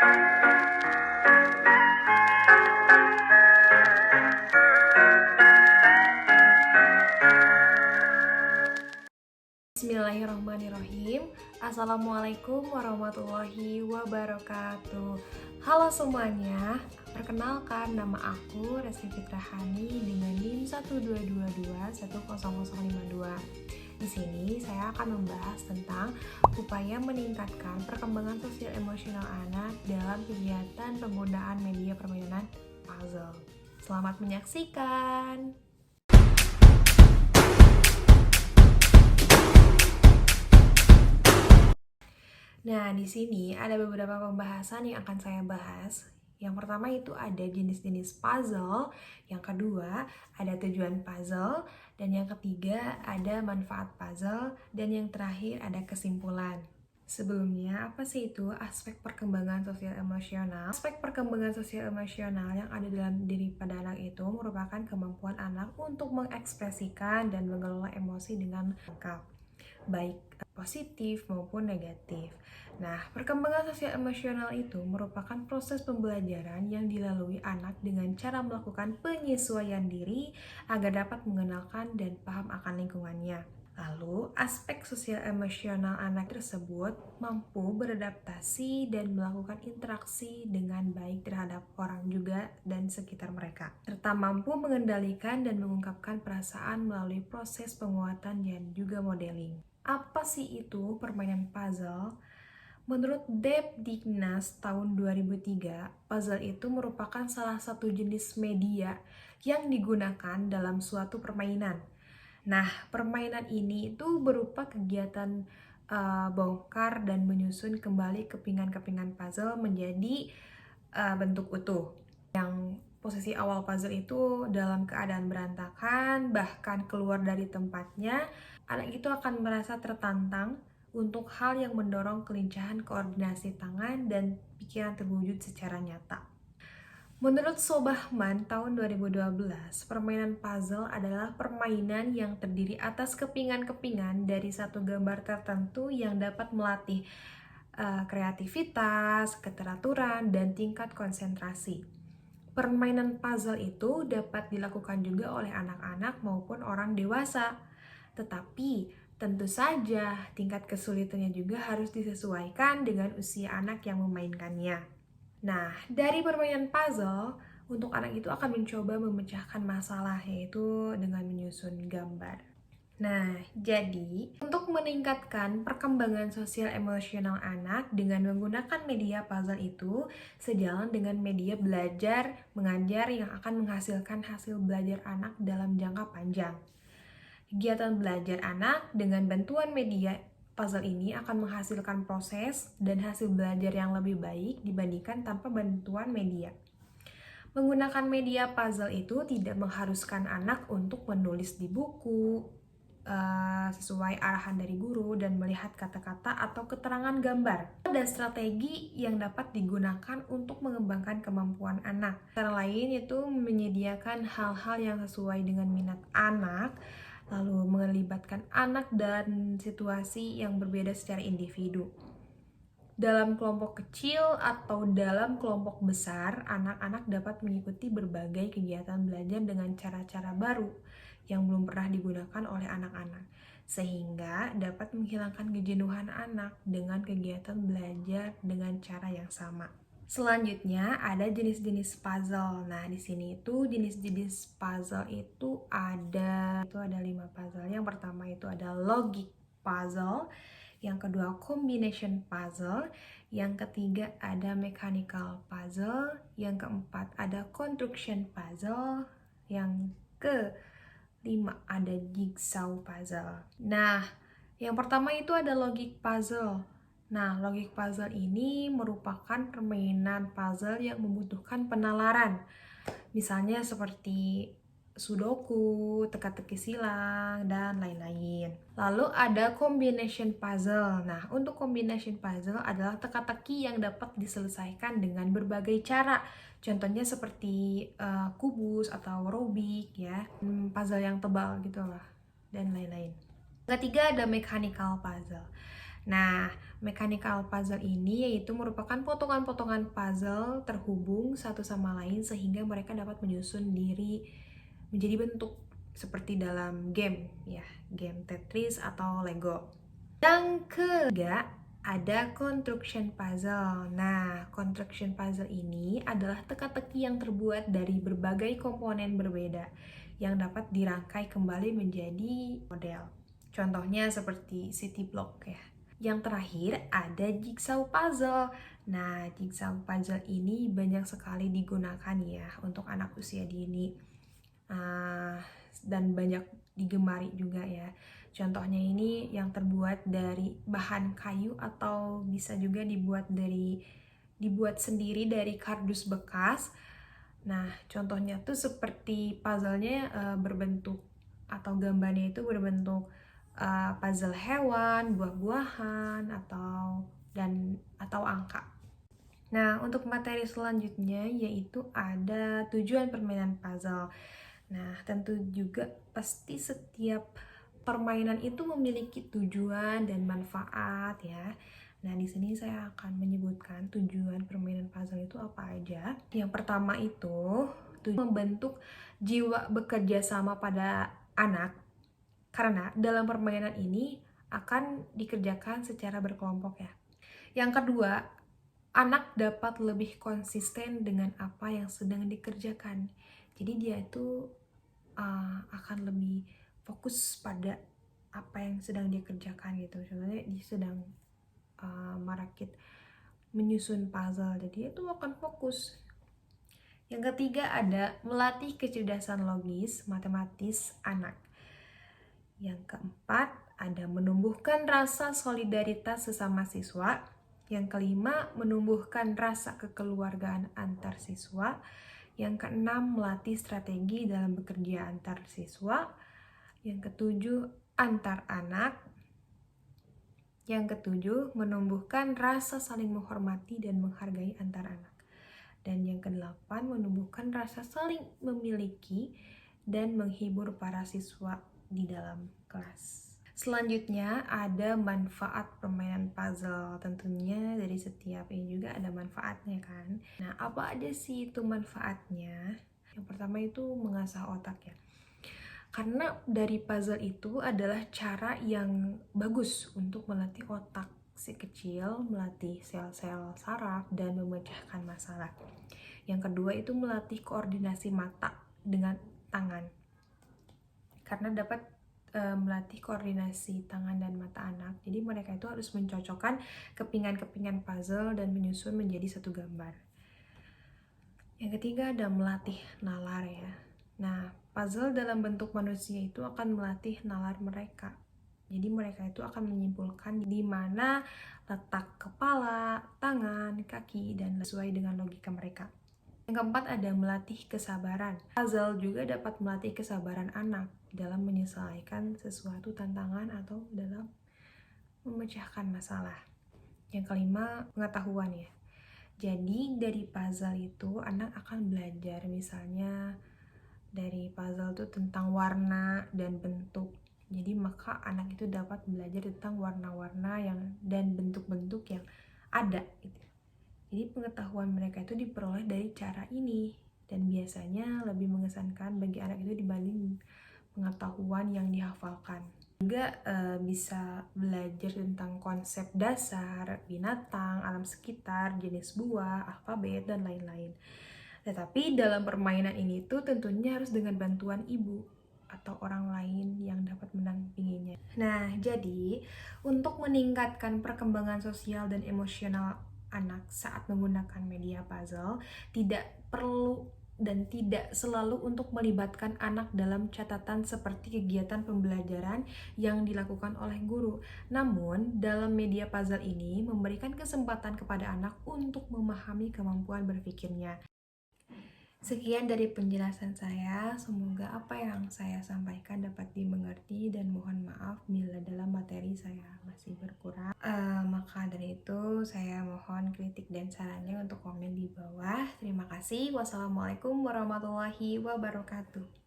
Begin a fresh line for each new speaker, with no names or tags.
Bismillahirrahmanirrahim. Assalamualaikum warahmatullahi wabarakatuh. Halo semuanya, perkenalkan nama aku Resti Fitrahani dengan NIM 122210052. Di sini saya akan membahas tentang upaya meningkatkan perkembangan sosial emosional anak dalam kegiatan penggunaan media permainan puzzle. Selamat menyaksikan. Nah, di sini ada beberapa pembahasan yang akan saya bahas. Yang pertama itu ada jenis-jenis puzzle, yang kedua ada tujuan puzzle, dan yang ketiga ada manfaat puzzle, dan yang terakhir ada kesimpulan. Sebelumnya, apa sih itu aspek perkembangan sosial emosional? Aspek perkembangan sosial emosional yang ada dalam diri pada anak itu merupakan kemampuan anak untuk mengekspresikan dan mengelola emosi dengan lengkap, baik positif maupun negatif. Nah, perkembangan sosial emosional itu merupakan proses pembelajaran yang dilalui anak dengan cara melakukan penyesuaian diri agar dapat mengenalkan dan paham akan lingkungannya. Lalu, aspek sosial emosional anak tersebut mampu beradaptasi dan melakukan interaksi dengan baik terhadap orang juga dan sekitar mereka, serta mampu mengendalikan dan mengungkapkan perasaan melalui proses penguatan dan juga modeling. Apa sih itu permainan puzzle? Menurut Deb Dignas tahun 2003, puzzle itu merupakan salah satu jenis media yang digunakan dalam suatu permainan. Nah, permainan ini itu berupa kegiatan bongkar dan menyusun kembali kepingan-kepingan puzzle menjadi bentuk utuh. Yang posisi awal puzzle itu dalam keadaan berantakan, bahkan keluar dari tempatnya, anak itu akan merasa tertantang untuk hal yang mendorong kelincahan koordinasi tangan dan pikiran terwujud secara nyata. Menurut Sobahman tahun 2012, permainan puzzle adalah permainan yang terdiri atas kepingan-kepingan dari satu gambar tertentu yang dapat melatih kreativitas, keteraturan, dan tingkat konsentrasi. Permainan puzzle itu dapat dilakukan juga oleh anak-anak maupun orang dewasa. Tetapi tentu saja tingkat kesulitannya juga harus disesuaikan dengan usia anak yang memainkannya. Nah, dari permainan puzzle, untuk anak itu akan mencoba memecahkan masalah, yaitu dengan menyusun gambar. Nah, jadi untuk meningkatkan perkembangan sosial emosional anak dengan menggunakan media puzzle itu sejalan dengan media belajar mengajar yang akan menghasilkan hasil belajar anak dalam jangka panjang. Kegiatan belajar anak dengan bantuan media puzzle ini akan menghasilkan proses dan hasil belajar yang lebih baik dibandingkan tanpa bantuan media. Menggunakan media puzzle itu tidak mengharuskan anak untuk menulis di buku sesuai arahan dari guru dan melihat kata-kata atau keterangan gambar. Ada strategi yang dapat digunakan untuk mengembangkan kemampuan anak. Cara lain yaitu menyediakan hal-hal yang sesuai dengan minat anak, lalu melibatkan anak dan situasi yang berbeda secara individu. Dalam kelompok kecil atau dalam kelompok besar, anak-anak dapat mengikuti berbagai kegiatan belajar dengan cara-cara baru yang belum pernah digunakan oleh anak-anak, sehingga dapat menghilangkan kejenuhan anak dengan kegiatan belajar dengan cara yang sama. Selanjutnya ada jenis-jenis puzzle. Nah, di sini itu jenis-jenis puzzle itu ada 5 puzzle. Yang pertama itu ada logic puzzle, yang kedua combination puzzle, yang ketiga ada mechanical puzzle, yang keempat ada construction puzzle, yang kelima ada jigsaw puzzle. Nah, yang pertama itu ada logic puzzle. Nah, logic puzzle ini merupakan permainan puzzle yang membutuhkan penalaran. Misalnya seperti sudoku, teka-teki silang, dan lain-lain. Lalu ada combination puzzle. Nah, untuk combination puzzle adalah teka-teki yang dapat diselesaikan dengan berbagai cara. Contohnya seperti kubus atau Rubik ya, puzzle yang tebal gitu lah, dan lain-lain. Ketiga ada mechanical puzzle. Nah, mechanical puzzle ini yaitu merupakan potongan-potongan puzzle terhubung satu sama lain sehingga mereka dapat menyusun diri menjadi bentuk seperti dalam game ya, game Tetris atau Lego. Yang ketiga ada construction puzzle. Nah, construction puzzle ini adalah teka-teki yang terbuat dari berbagai komponen berbeda yang dapat dirangkai kembali menjadi model. Contohnya seperti city block ya. Yang terakhir ada jigsaw puzzle. Nah, jigsaw puzzle ini banyak sekali digunakan ya untuk anak usia dini. Dan banyak digemari juga ya. Contohnya ini yang terbuat dari bahan kayu atau bisa juga dibuat sendiri dari kardus bekas. Nah, contohnya tuh seperti puzzle-nya berbentuk atau gambarnya itu berbentuk puzzle hewan, buah-buahan atau angka. Nah, untuk materi selanjutnya yaitu ada tujuan permainan puzzle. Nah, tentu juga pasti setiap permainan itu memiliki tujuan dan manfaat ya. Nah, di sini saya akan menyebutkan tujuan permainan puzzle itu apa aja. Yang pertama itu membentuk jiwa bekerja sama pada anak. Karena dalam permainan ini akan dikerjakan secara berkelompok ya. Yang kedua, anak dapat lebih konsisten dengan apa yang sedang dikerjakan. Jadi dia itu akan lebih fokus pada apa yang sedang dia kerjakan gitu. Contohnya dia sedang merakit menyusun puzzle, jadi itu akan fokus. Yang ketiga ada melatih kecerdasan logis matematis anak. Yang keempat, ada menumbuhkan rasa solidaritas sesama siswa. Yang kelima, menumbuhkan rasa kekeluargaan antar siswa. Yang keenam, melatih strategi dalam bekerja antar siswa. Yang ketujuh, antar anak. Yang ketujuh, menumbuhkan rasa saling menghormati dan menghargai antar anak. Dan yang kedelapan, menumbuhkan rasa saling memiliki dan menghibur para siswa di dalam kelas. Selanjutnya ada manfaat permainan puzzle. Tentunya dari setiap ini juga ada manfaatnya kan. Nah, apa aja sih itu manfaatnya? Yang pertama itu mengasah otak ya. Karena dari puzzle itu adalah cara yang bagus untuk melatih otak si kecil, melatih sel-sel saraf dan memecahkan masalah. Yang kedua itu melatih koordinasi mata dengan tangan. Karena dapat melatih koordinasi tangan dan mata anak. Jadi mereka itu harus mencocokkan kepingan-kepingan puzzle dan menyusun menjadi satu gambar. Yang ketiga ada melatih nalar ya. Nah, puzzle dalam bentuk manusia itu akan melatih nalar mereka. Jadi mereka itu akan menyimpulkan di mana letak kepala, tangan, kaki, dan sesuai dengan logika mereka. Yang keempat ada melatih kesabaran. Puzzle juga dapat melatih kesabaran anak dalam menyelesaikan sesuatu tantangan atau dalam memecahkan masalah. Yang kelima, pengetahuan ya. Jadi dari puzzle itu anak akan belajar, misalnya dari puzzle itu tentang warna dan bentuk. Jadi maka anak itu dapat belajar tentang warna-warna dan bentuk-bentuk yang ada gitu. Jadi pengetahuan mereka itu diperoleh dari cara ini dan biasanya lebih mengesankan bagi anak itu dibanding pengetahuan yang dihafalkan. Juga bisa belajar tentang konsep dasar, binatang, alam sekitar, jenis buah, alfabet, dan lain-lain. Tetapi dalam permainan ini tuh tentunya harus dengan bantuan ibu atau orang lain yang dapat mendampinginya. Nah, jadi untuk meningkatkan perkembangan sosial dan emosional anak saat menggunakan media puzzle, tidak perlu dan tidak selalu untuk melibatkan anak dalam catatan seperti kegiatan pembelajaran yang dilakukan oleh guru. Namun, dalam media puzzle ini memberikan kesempatan kepada anak untuk memahami kemampuan berpikirnya. Sekian dari penjelasan saya, semoga apa yang saya sampaikan dapat dimengerti dan mohon maaf bila dalam materi saya masih berkurang. Maka dari itu saya mohon kritik dan sarannya untuk komen di bawah. Terima kasih. Wassalamualaikum warahmatullahi wabarakatuh.